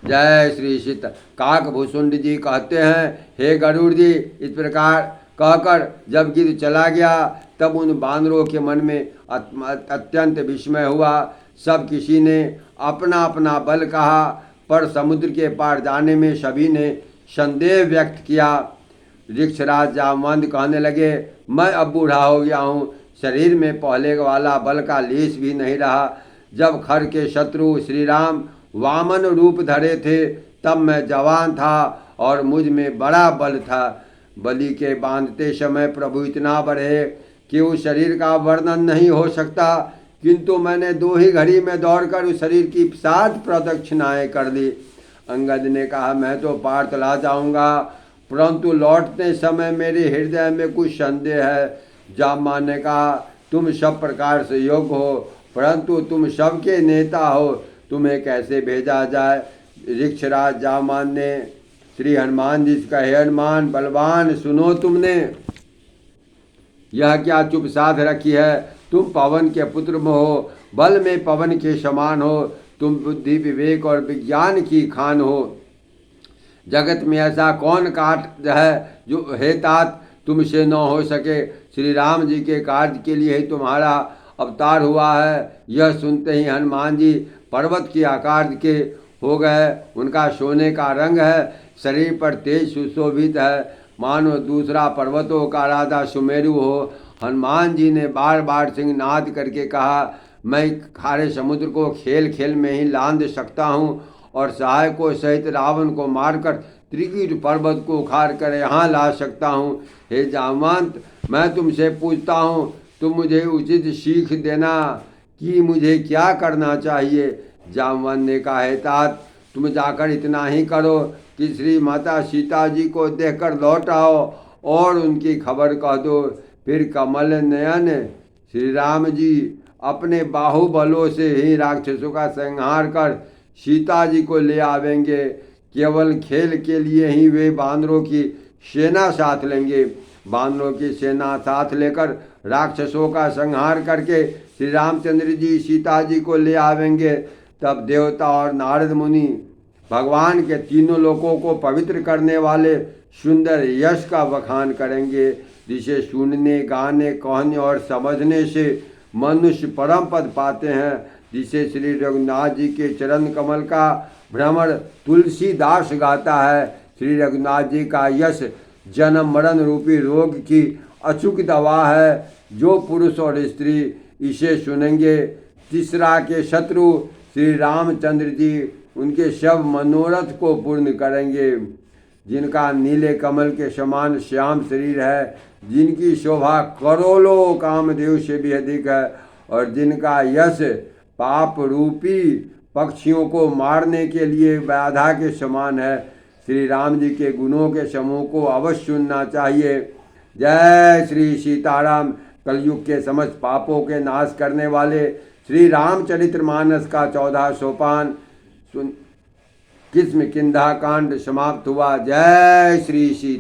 जय श्री सीता। काकभूषुंड जी कहते हैं, हे गरुड़ जी, इस प्रकार कहकर जब गिद्ध चला गया तब उन बानरों के मन में अत्यंत विस्मय हुआ। सब किसी ने अपना अपना बल कहा, पर समुद्र के पार जाने में सभी ने संदेह व्यक्त किया। वृक्षराज जामवंत कहने लगे, मैं अब बूढ़ा हो गया हूँ, शरीर में पहले वाला बल का लेश भी नहीं रहा। जब खर के शत्रु श्री राम वामन रूप धरे थे तब मैं जवान था और मुझ में बड़ा बल था। बलि के बांधते समय प्रभु इतना बढ़े कि उस शरीर का वर्णन नहीं हो सकता, किंतु मैंने 2 ही घड़ी में दौड़कर उस शरीर की 7 प्रदक्षिणाएं कर दी। अंगद ने कहा, मैं तो पार्थला जाऊंगा, परंतु लौटते समय मेरे हृदय में कुछ संदेह है। जामा ने कहा, तुम सब प्रकार से योग्य हो, परंतु तुम सबके नेता हो, तुम्हें कैसे भेजा जाए। वृक्षराज जामान ने श्री हनुमान जी से कहा, हे हनुमान बलवान, सुनो, तुमने यह क्या चुप साध रखी है। तुम पवन के पुत्र में हो, बल में पवन के समान हो, तुम बुद्धि विवेक और विज्ञान की खान हो। जगत में ऐसा कौन काट है जो हे तात तुमसे न हो सके। श्री राम जी के कार्य के लिए ही तुम्हारा अवतार हुआ है। यह सुनते ही हनुमान जी पर्वत के आकार के हो गए। उनका सोने का रंग है, शरीर पर तेज सुशोभित है, मानो दूसरा पर्वतों का राजा सुमेरु हो। हनुमान जी ने बार बार सिंहनाद करके कहा, मैं खारे समुद्र को खेल खेल में ही लांघ सकता हूँ और सहायकों सहित रावण को मारकर त्रिकुट पर्वत को उखाड़ कर यहाँ ला सकता हूँ। हे जामवंत, मैं तुमसे पूछता हूँ, तुम मुझे उचित सीख देना कि मुझे क्या करना चाहिए। जामवंत ने कहा, हे तात, तुम जाकर इतना ही करो कि श्री माता सीता जी को देखकर लौट आओ और उनकी खबर कह दो। फिर कमल नयन श्री राम जी अपने बाहुबलों से ही राक्षसों का संहार कर सीता जी को ले आवेंगे। केवल खेल के लिए ही वे बानरों की सेना साथ लेंगे। बानरों की सेना साथ लेकर राक्षसों का संहार करके श्री रामचंद्र जी सीता जी को ले आवेंगे। तब देवता और नारद मुनि भगवान के तीनों लोकों को पवित्र करने वाले सुंदर यश का बखान करेंगे, जिसे सुनने, गाने, कहने और समझने से मनुष्य परम पद पाते हैं, जिसे श्री रघुनाथ जी के चरण कमल का भ्रमर तुलसीदास गाता है। श्री रघुनाथ जी का यश जन्म मरण रूपी रोग की अचूक दवा है। जो पुरुष और स्त्री इसे सुनेंगे, तीसरा के शत्रु श्री रामचंद्र जी उनके सब मनोरथ को पूर्ण करेंगे। जिनका नीले कमल के समान श्याम शरीर है, जिनकी शोभा करोड़ों कामदेव से भी अधिक है और जिनका यश पाप रूपी पक्षियों को मारने के लिए बाधा के समान है, श्री राम जी के गुणों के समूह को अवश्य सुनना चाहिए। जय श्री सीताराम। कलयुग के समस्त पापों के नाश करने वाले श्री रामचरितमानस का 14 सोपान किस्म किंधा कांड समाप्त हुआ। जय श्री सीता।